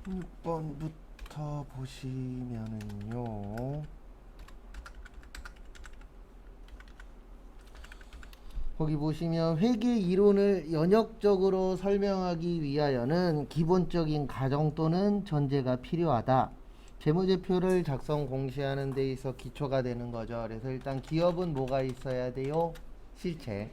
1번부터 보시면은요. 거기 보시면 회계 이론을 연역적으로 설명하기 위하여는 기본적인 가정 또는 전제가 필요하다. 재무제표를 작성 공시하는 데 있어 기초가 되는 거죠. 그래서 일단 기업은 뭐가 있어야 돼요? 실체.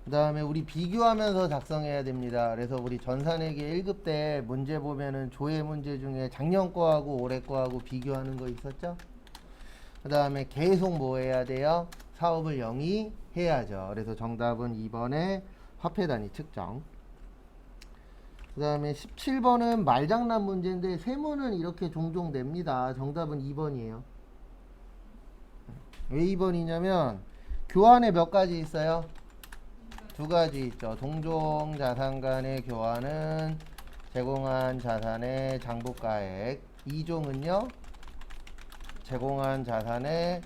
그 다음에 우리 비교하면서 작성해야 됩니다. 그래서 우리 전산회계 1급 때 문제 보면은 조회 문제 중에 작년 거하고 올해 거하고 비교하는 거 있었죠? 그 다음에 계속 뭐 해야 돼요? 사업을 영위해야죠. 그래서 정답은 2번에 화폐 단위 측정. 그 다음에 17번은 말장난 문제인데 세모는 이렇게 종종 냅니다. 정답은 2번이에요. 왜 2번이냐면 교환에 몇 가지 있어요? 두 가지 있죠. 동종 자산 간의 교환은 제공한 자산의 장부가액. 2종은요? 제공한 자산의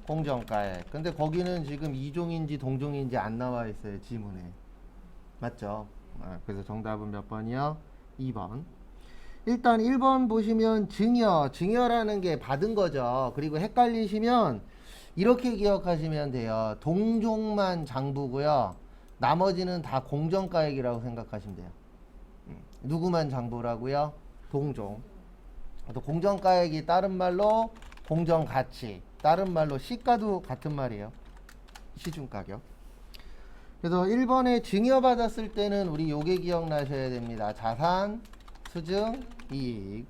공정가액. 근데 거기는 지금 2종인지 동종인지 안 나와 있어요. 지문에. 맞죠? 그래서 정답은 몇 번이요? 2번. 일단 1번 보시면 증여. 증여라는 게 받은 거죠. 그리고 헷갈리시면 이렇게 기억하시면 돼요. 동종만 장부고요. 나머지는 다 공정가액이라고 생각하시면 돼요. 누구만 장부라고요? 동종. 또 공정가액이 다른 말로 공정가치, 다른 말로 시가도 같은 말이에요. 시중가격. 그래서 1번에 증여받았을 때는 우리 요게 기억나셔야 됩니다. 자산, 수증, 이익.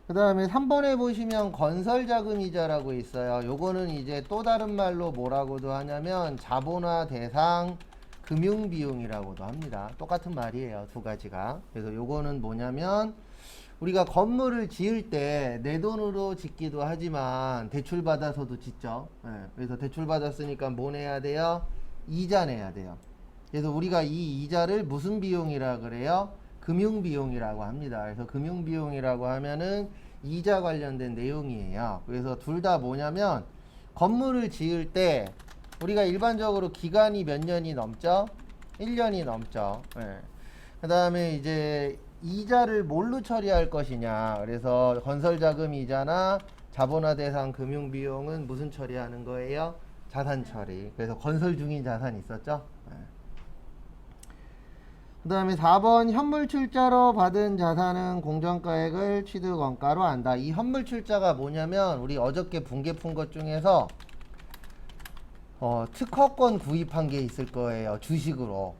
그 다음에 3번에 보시면 건설자금이자라고 있어요. 요거는 이제 또 다른 말로 뭐라고도 하냐면 자본화 대상 금융비용이라고도 합니다. 똑같은 말이에요. 두 가지가. 그래서 요거는 뭐냐면 우리가 건물을 지을 때 내 돈으로 짓기도 하지만 대출 받아서도 짓죠. 그래서 대출 받았으니까 뭐 내야 돼요? 이자 내야 돼요. 그래서 우리가 이 이자를 무슨 비용이라 그래요? 금융비용이라고 합니다. 그래서 금융비용이라고 하면은 이자 관련된 내용이에요. 그래서 둘 다 뭐냐면 건물을 지을 때 우리가 일반적으로 기간이 몇 년이 넘죠? 1년이 넘죠. 그 다음에 이제 이자를 뭘로 처리할 것이냐. 그래서 건설자금 이자나 자본화 대상 금융비용은 무슨 처리하는 거예요? 자산 처리. 그래서 건설 중인 자산 있었죠? 그 다음에 4번 현물출자로 받은 자산은 공정가액을 취득원가로 한다. 이 현물출자가 뭐냐면 우리 어저께 분계 푼 것 중에서 특허권 구입한 게 있을 거예요. 주식으로.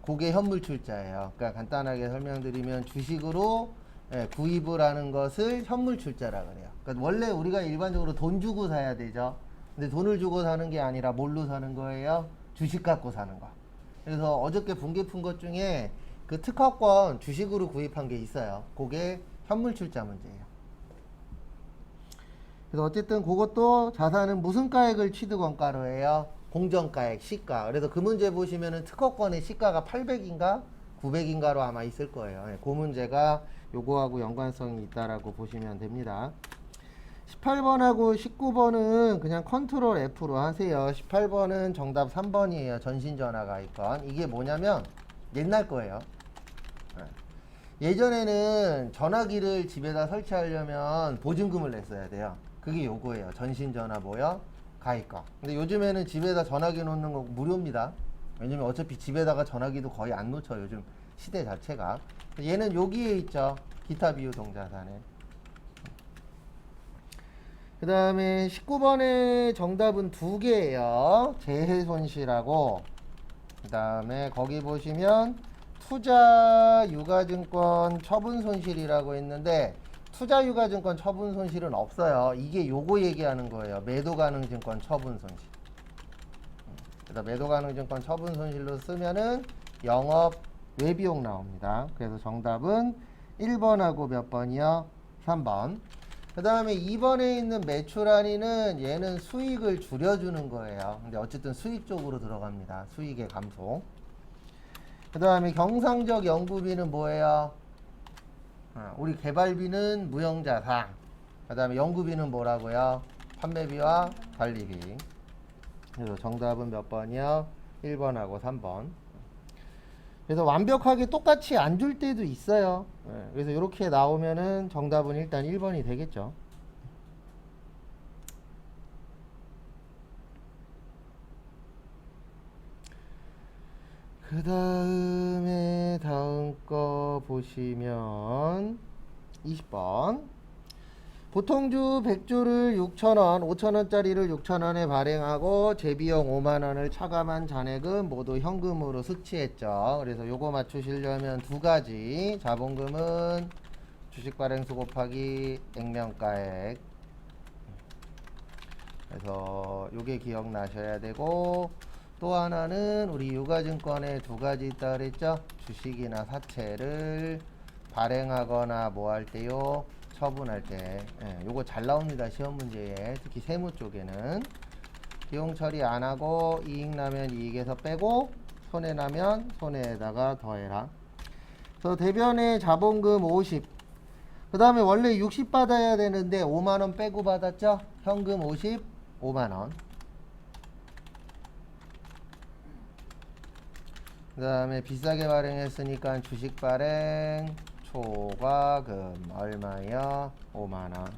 그게 현물출자예요. 그러니까 간단하게 설명드리면 주식으로 구입을 하는 것을 현물출자라 그래요. 그러니까 원래 우리가 일반적으로 돈 주고 사야 되죠. 근데 돈을 주고 사는 게 아니라 뭘로 사는 거예요? 주식 갖고 사는 거. 그래서 어저께 분계 푼 것 중에 그 특허권 주식으로 구입한 게 있어요. 그게 현물출자 문제예요. 그래서 어쨌든 그것도 자산은 무슨 가액을 취득원가로 해요? 공정가액, 시가. 그래서 그 문제 보시면은 특허권의 시가가 800인가 900인가로 아마 있을 거예요. 그 문제가 요거하고 연관성이 있다라고 보시면 됩니다. 18번하고 19번은 그냥 컨트롤 F로 하세요. 18번은 정답 3번이에요. 전신전화가 있건. 이게 뭐냐면 옛날 거예요. 예전에는 전화기를 집에다 설치하려면 보증금을 냈어야 돼요. 그게 요거예요. 전신전화 뭐요? 가입과. 근데 요즘에는 집에다 전화기 놓는 거 무료입니다. 왜냐면 어차피 집에다가 전화기도 거의 안 놓쳐. 요즘 시대 자체가. 얘는 여기에 있죠. 기타 비유동자산에. 그 다음에 19번의 정답은 두 개예요. 재해손실하고 그 다음에 거기 보시면 투자유가증권 처분손실이라고 있는데 투자유가증권 처분손실은 없어요. 이게 요거 얘기하는 거예요. 매도가능증권 처분손실. 그래서 매도가능증권 처분손실로 쓰면은 영업 외비용 나옵니다. 그래서 정답은 1번하고 몇 번이요? 3번. 그 다음에 2번에 있는 매출한위는 얘는 수익을 줄여주는 거예요. 근데 어쨌든 수익 쪽으로 들어갑니다. 수익의 감소. 그 다음에 경상적 연구비는 뭐예요? 우리 개발비는 무형자산. 그 다음에 연구비는 뭐라고요? 판매비와 관리비. 그래서 정답은 몇 번이요? 1번하고 3번. 그래서 완벽하게 똑같이 안 줄 때도 있어요. 예, 그래서 이렇게 나오면은 정답은 일단 1번이 되겠죠. 그 다음에 다음 거 보시면 20번. 보통주 100주를 6,000원, 5,000원짜리를 6,000원에 발행하고 제비용 5만원을 차감한 잔액은 모두 현금으로 수취했죠. 그래서 요거 맞추시려면 두 가지. 자본금은 주식 발행수 곱하기 액면가액. 그래서 요게 기억나셔야 되고, 또 하나는 우리 유가증권에 두 가지 있다 그랬죠. 주식이나 사채를 발행하거나 뭐 할 때요, 처분할 때. 예, 요거 잘 나옵니다, 시험 문제에. 특히 세무 쪽에는 비용 처리 안 하고 이익 나면 이익에서 빼고 손해 나면 손해에다가 더해라. 그래서 대변에 자본금 50, 그 다음에 원래 60 받아야 되는데 5만원 빼고 받았죠. 현금 50, 5만원. 그 다음에 비싸게 발행했으니까 주식 발행 초과금 얼마요? 5만원.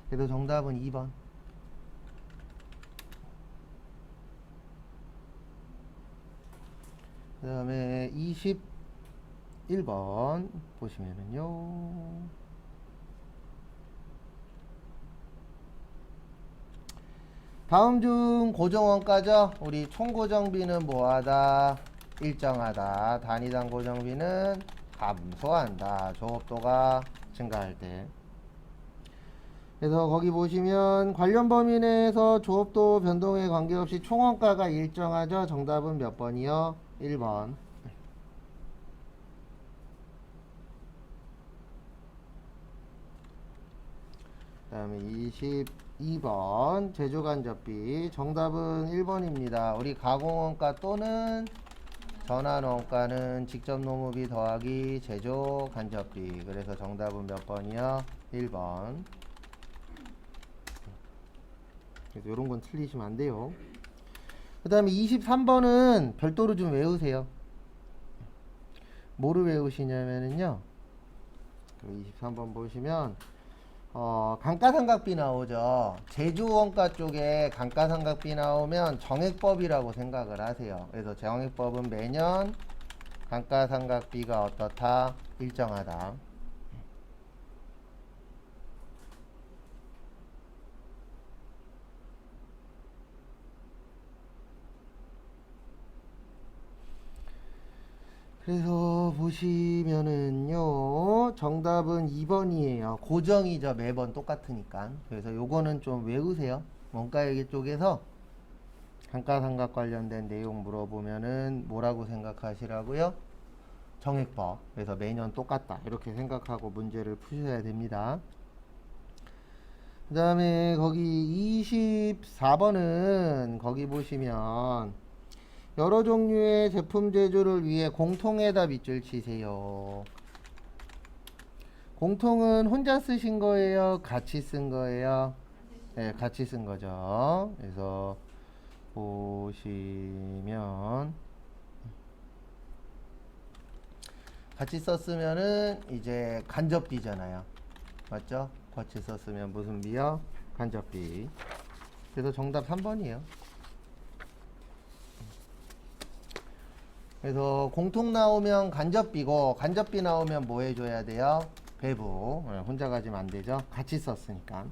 그래도 정답은 2번. 그 다음에 21번 보시면은요, 다음 중 고정원가죠. 우리 총고정비는 뭐하다? 일정하다. 단위당 고정비는 감소한다. 조업도가 증가할 때. 그래서 거기 보시면 관련 범위 내에서 조업도 변동에 관계없이 총원가가 일정하죠. 정답은 몇 번이요? 1번. 그 다음에 22번 제조간접비. 정답은 1번입니다. 우리 가공원가 또는 전환원가는 직접 노무비 더하기 제조간접비. 그래서 정답은 몇 번이요? 1번. 그래서 이런 건 틀리시면 안 돼요. 그 다음에 23번은 별도로 좀 외우세요. 뭐를 외우시냐면은요, 23번 보시면 감가상각비 나오죠. 제조원가 쪽에 감가상각비 나오면 정액법이라고 생각을 하세요. 그래서 정액법은 매년 감가상각비가 어떻다? 일정하다. 그래서 보시면은요, 정답은 2번이에요. 고정이죠. 매번 똑같으니까. 그래서 요거는 좀 외우세요. 원가회계 쪽에서 감가상각 관련된 내용 물어보면은 뭐라고 생각하시라고요? 정액법. 그래서 매년 똑같다. 이렇게 생각하고 문제를 푸셔야 됩니다. 그 다음에 거기 24번은 거기 보시면 여러 종류의 제품 제조를 위해 공통에다 밑줄 치세요. 공통은 혼자 쓰신 거예요? 같이 쓴 거예요? 네, 같이 쓴 거죠. 그래서 보시면 같이 썼으면은 이제 간접비잖아요. 맞죠? 같이 썼으면 무슨 비요? 간접비. 그래서 정답 3번이에요. 그래서 공통 나오면 간접비고, 간접비 나오면 뭐 해줘야 돼요? 배부. 혼자 가지면 안 되죠? 같이 썼으니까.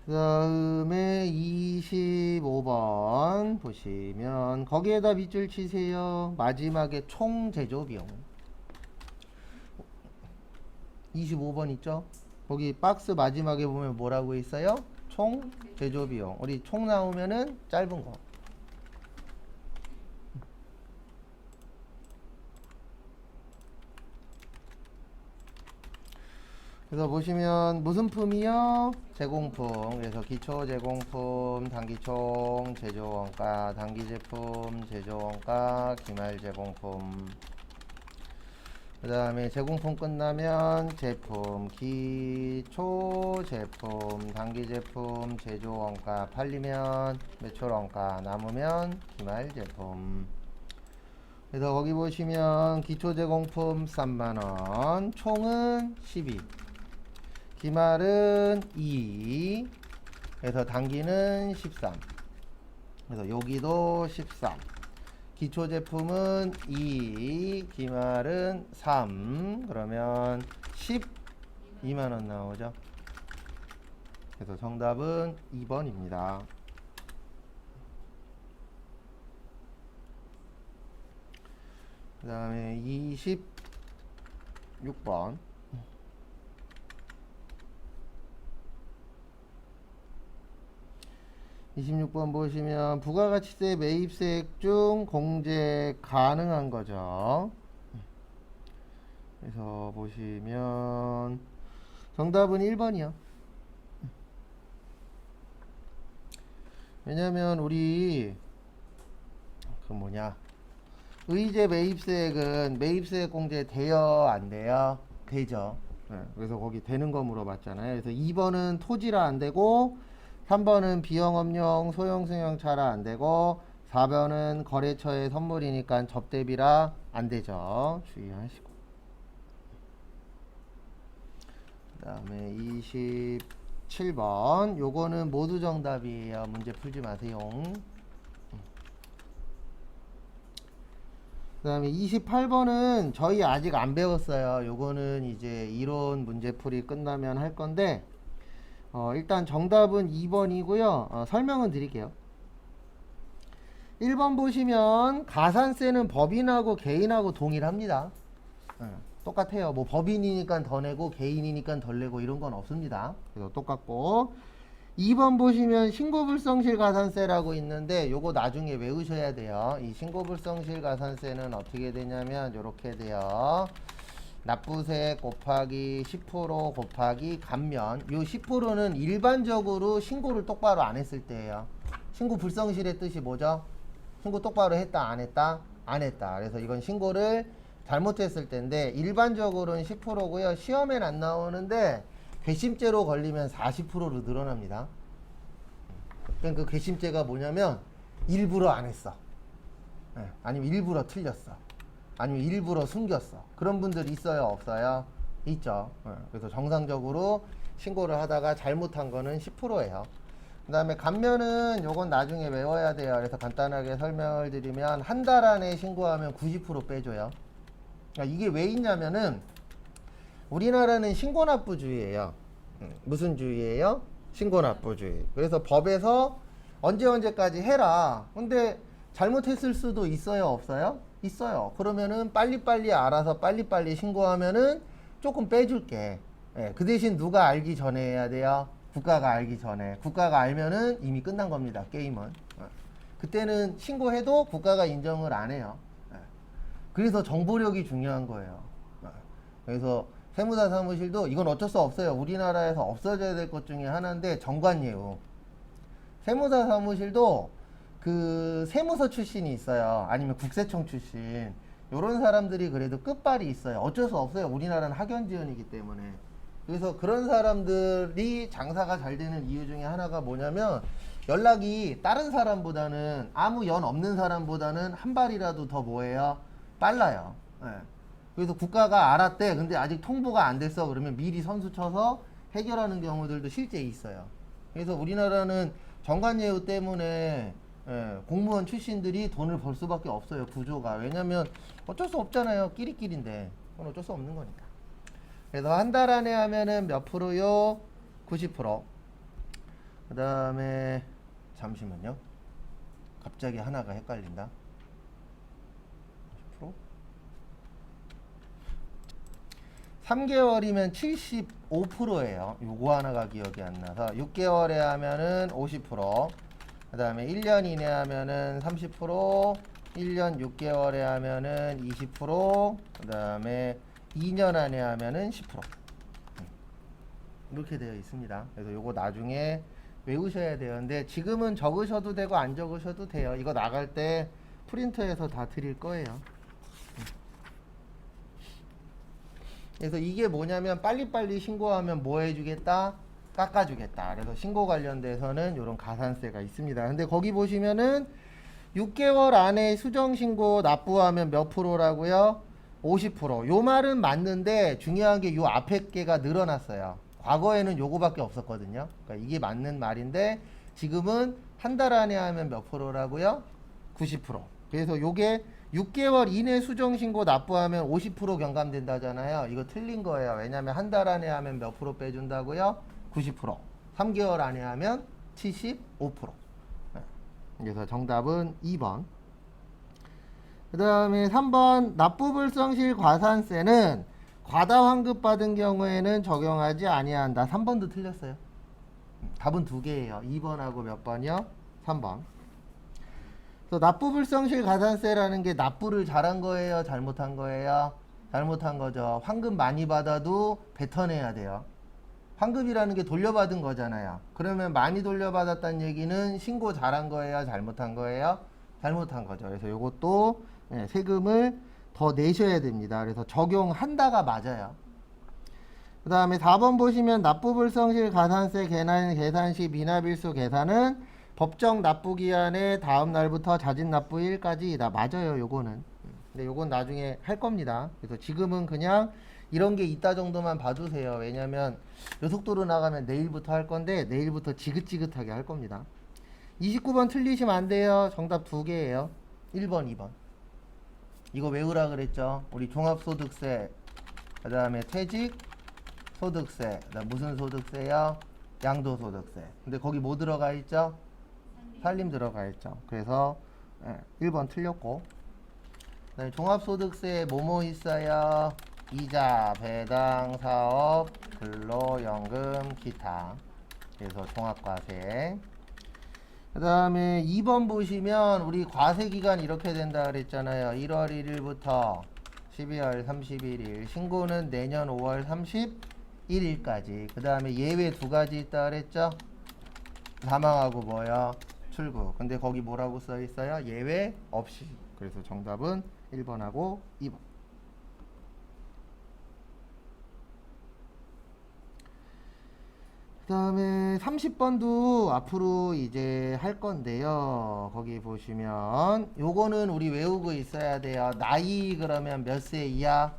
그 다음에 25번 보시면 거기에다 밑줄 치세요. 마지막에 총 제조 비용. 25번 있죠? 거기 박스 마지막에 보면 뭐라고 있어요? 총 제조 비용. 우리 총 나오면은 짧은 거. 그래서 보시면 무슨 품이요? 제공품. 그래서 기초 제공품, 단기총 제조원가, 단기 제품 제조원가, 기말 제공품. 그 다음에 제공품 끝나면 제품, 기초 제품, 단기 제품, 제조 원가 팔리면 매출 원가 남으면 기말 제품. 그래서 거기 보시면 기초 제공품 3만원, 총은 12, 기말은 2, 그래서 단기는 13, 그래서 여기도 13. 기초 제품은 2, 기말은 3, 그러면 12만원 나오죠. 그래서 정답은 2번입니다. 그 다음에 26번. 보시면 부가가치세 매입세액 중 공제 가능한 거죠. 그래서 보시면 정답은 1번이요. 왜냐면 우리 의제 매입세액은 매입세액 공제 돼요 안 돼요? 되죠. 그래서 거기 되는 거 물어봤잖아요. 그래서 2번은 토지라 안 되고, 3번은 비영업용 소형승용차라 안 되고, 4번은 거래처의 선물이니까 접대비라 안 되죠. 주의하시고. 그 다음에 27번. 요거는 모두 정답이에요. 문제 풀지 마세요. 그 다음에 28번은 저희 아직 안 배웠어요. 요거는 이제 이론 문제풀이 끝나면 할 건데, 일단 정답은 2번이고요. 설명은 드릴게요. 1번 보시면 가산세는 법인하고 개인하고 동일합니다. 똑같아요. 뭐 법인이니까 더 내고 개인이니까 덜 내고 이런 건 없습니다. 그래서 똑같고, 2번 보시면 신고불성실 가산세라고 있는데 요거 나중에 외우셔야 돼요. 이 신고불성실 가산세는 어떻게 되냐면 요렇게 돼요. 납부세 곱하기 10% 곱하기 감면. 요 10%는 일반적으로 신고를 똑바로 안 했을 때예요. 신고 불성실의 뜻이 뭐죠? 신고 똑바로 했다 안 했다? 안 했다. 그래서 이건 신고를 잘못했을 때인데 일반적으로는 10%고요. 시험엔 안 나오는데 괘씸죄로 걸리면 40%로 늘어납니다. 그러니까 그 괘씸죄가 뭐냐면 일부러 안 했어. 아니면 일부러 틀렸어. 아니면 일부러 숨겼어. 그런 분들 있어요 없어요? 있죠. 그래서 정상적으로 신고를 하다가 잘못한 거는 10%예요. 그 다음에 감면은 요건 나중에 외워야 돼요. 그래서 간단하게 설명을 드리면 한 달 안에 신고하면 90% 빼줘요. 그러니까 이게 왜 있냐면은 우리나라는 신고납부주의예요. 무슨 주의예요? 신고납부주의. 그래서 법에서 언제까지 해라. 근데 잘못했을 수도 있어요 없어요? 있어요. 그러면은 빨리빨리 알아서 빨리빨리 신고하면은 조금 빼줄게. 그 대신 누가 알기 전에 해야 돼요? 국가가 알기 전에. 국가가 알면은 이미 끝난 겁니다. 게임은. 그때는 신고해도 국가가 인정을 안 해요. 그래서 정보력이 중요한 거예요. 그래서 세무사 사무실도 이건 어쩔 수 없어요. 우리나라에서 없어져야 될 것 중에 하나인데 정관예우. 세무사 사무실도 그 세무서 출신이 있어요. 아니면 국세청 출신. 요런 사람들이 그래도 끝발이 있어요. 어쩔 수 없어요. 우리나라는 학연지원이기 때문에. 그래서 그런 사람들이 장사가 잘 되는 이유 중에 하나가 뭐냐면 연락이 다른 사람보다는 아무 연 없는 사람보다는 한 발이라도 더 뭐예요? 빨라요. 그래서 국가가 알았대. 근데 아직 통보가 안 됐어. 그러면 미리 선수 쳐서 해결하는 경우들도 실제 있어요. 그래서 우리나라는 정관예우 때문에 공무원 출신들이 돈을 벌 수밖에 없어요. 구조가. 왜냐면 어쩔 수 없잖아요. 끼리끼리인데. 그건 어쩔 수 없는 거니까. 그래서 한 달 안에 하면은 몇 프로요? 90%. 그 다음에 잠시만요. 갑자기 하나가 헷갈린다. 90%? 3개월이면 75%예요. 요거 하나가 기억이 안 나서 6개월에 하면은 50%. 그 다음에 1년 이내 하면은 30%, 1년 6개월에 하면은 20%, 그 다음에 2년 안에 하면은 10%. 이렇게 되어 있습니다. 그래서 요거 나중에 외우셔야 돼요. 근데 지금은 적으셔도 되고 안 적으셔도 돼요. 이거 나갈 때 프린터에서 다 드릴 거예요. 그래서 이게 뭐냐면 빨리빨리 신고하면 뭐 해주겠다? 깎아주겠다. 그래서 신고 관련돼서는 이런 가산세가 있습니다. 근데 거기 보시면은 6개월 안에 수정신고 납부하면 몇 프로라고요? 50%. 요 말은 맞는데 중요한 게 요 앞에 개가 늘어났어요. 과거에는 요거밖에 없었거든요. 그러니까 이게 맞는 말인데 지금은 한 달 안에 하면 몇 프로라고요? 90%. 그래서 요게 6개월 이내 수정신고 납부하면 50% 경감된다잖아요. 이거 틀린 거예요. 왜냐면 한 달 안에 하면 몇 프로 빼준다고요? 90%. 3개월 안에 하면 75%. 그래서 정답은 2번. 그 다음에 3번 납부불성실 과산세는 과다 환급받은 경우에는 적용하지 아니한다. 3번도 틀렸어요. 답은 두 개예요. 2번하고 몇 번이요? 3번. 그래서 납부불성실 가산세라는 게 납부를 잘한 거예요? 잘못한 거예요? 잘못한 거죠. 환급 많이 받아도 뱉어내야 돼요. 환급이라는 게 돌려받은 거잖아요. 그러면 많이 돌려받았다는 얘기는 신고 잘한 거예요? 잘못한 거예요? 잘못한 거죠. 그래서 이것도 세금을 더 내셔야 됩니다. 그래서 적용한다가 맞아요. 그 다음에 4번 보시면 납부불성실 가산세 계산 시 미납일수 계산은 법정 납부기한의 다음 날부터 자진 납부일까지다. 맞아요. 요거는. 근데 요건 나중에 할 겁니다. 그래서 지금은 그냥 이런 게 있다 정도만 봐주세요. 왜냐면 요 속도로 나가면 내일부터 할 건데 내일부터 지긋지긋하게 할 겁니다. 29번 틀리시면 안 돼요. 정답 두 개예요. 1번, 2번. 이거 외우라 그랬죠. 우리 종합소득세, 그 다음에 퇴직 소득세, 그다음 무슨 소득세요? 양도소득세. 근데 거기 뭐 들어가 있죠? 살림 들어가 있죠. 그래서 1번 틀렸고, 그다음에 종합소득세에 뭐뭐 있어요? 이자, 배당, 사업, 근로연금, 기타. 그래서 종합과세. 그 다음에 2번 보시면 우리 과세기간 이렇게 된다 그랬잖아요. 1월 1일부터 12월 31일. 신고는 내년 5월 31일까지. 그 다음에 예외 두 가지 있다 그랬죠? 사망하고 뭐요? 출국. 근데 거기 뭐라고 써 있어요? 예외 없이. 그래서 정답은 1번하고 2번. 그 다음에 30번도 앞으로 이제 할 건데요. 거기 보시면 요거는 우리 외우고 있어야 돼요. 나이 그러면 몇 세 이하?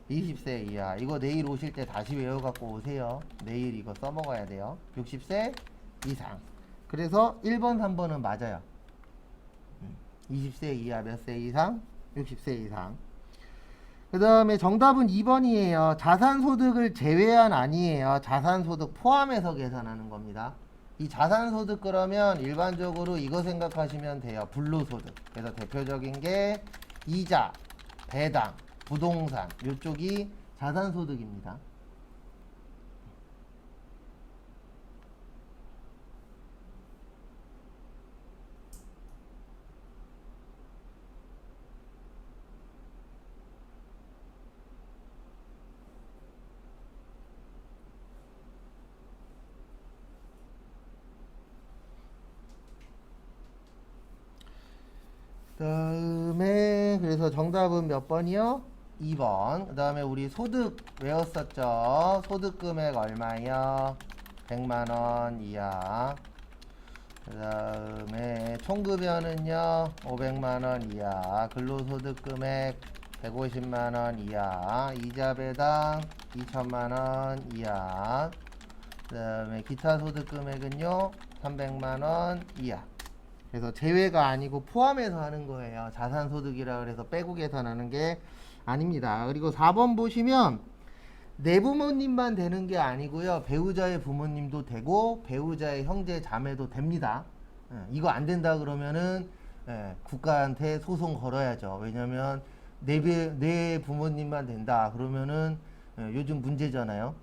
20세 이하. 이거 내일 오실 때 다시 외워갖고 오세요. 내일 이거 써먹어야 돼요. 60세 이상. 그래서 1번, 3번은 맞아요. 20세 이하 몇 세 이상? 60세 이상. 그 다음에 정답은 2번이에요. 자산소득을 제외한 아니에요. 자산소득 포함해서 계산하는 겁니다. 이 자산소득 그러면 일반적으로 이거 생각하시면 돼요. 불로소득. 그래서 대표적인 게 이자, 배당, 부동산 이쪽이 자산소득입니다. 다음에 그래서 정답은 몇 번이요? 2번. 그 다음에 우리 소득 외웠었죠? 소득 금액 얼마요? 100만원 이하. 그 다음에 총급여는요 500만원 이하. 근로소득 금액 150만원 이하. 이자 배당 2천만원 이하. 그 다음에 기타 소득 금액은요 300만원 이하. 그래서 제외가 아니고 포함해서 하는 거예요. 자산소득이라 그래서 빼고 계산하는 게 아닙니다. 그리고 4번 보시면 내 부모님만 되는 게 아니고요. 배우자의 부모님도 되고 배우자의 형제 자매도 됩니다. 이거 안 된다 그러면은 국가한테 소송 걸어야죠. 왜냐면 내 부모님만 된다 그러면은 요즘 문제잖아요.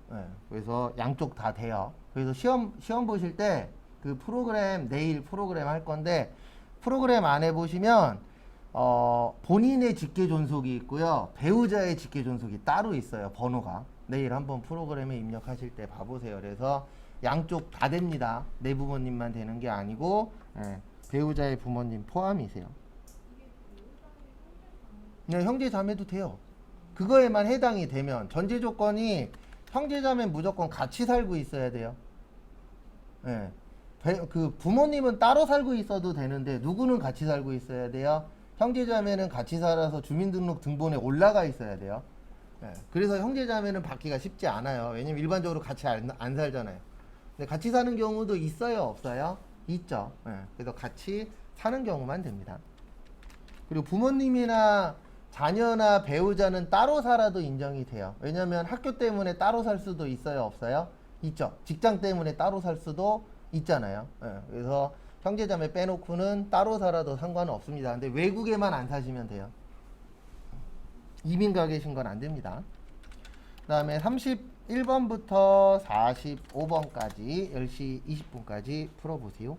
그래서 양쪽 다 돼요. 그래서 시험 보실 때 그 프로그램 내일 프로그램 할 건데 프로그램 안에 보시면 본인의 직계존속이 있고요. 배우자의 직계존속이 따로 있어요. 번호가. 내일 한번 프로그램에 입력하실 때 봐보세요. 그래서 양쪽 다 됩니다. 내 부모님만 되는 게 아니고 배우자의 부모님 포함이세요. 네, 형제 자매도 돼요. 그거에만 해당이 되면 전제 조건이 형제자매는 무조건 같이 살고 있어야 돼요. 예. 그 부모님은 따로 살고 있어도 되는데 누구는 같이 살고 있어야 돼요? 형제자매는 같이 살아서 주민등록 등본에 올라가 있어야 돼요. 예. 그래서 형제자매는 받기가 쉽지 않아요. 왜냐면 일반적으로 같이 안 살잖아요. 근데 같이 사는 경우도 있어요, 없어요? 있죠. 예. 그래서 같이 사는 경우만 됩니다. 그리고 부모님이나 자녀나 배우자는 따로 살아도 인정이 돼요. 왜냐면 학교 때문에 따로 살 수도 있어요, 없어요? 있죠. 직장 때문에 따로 살 수도 있잖아요. 예. 그래서 형제자매 빼놓고는 따로 살아도 상관은 없습니다. 근데 외국에만 안 사시면 돼요. 이민 가 계신 건 안 됩니다. 그 다음에 31번부터 45번까지 10시 20분까지 풀어보세요.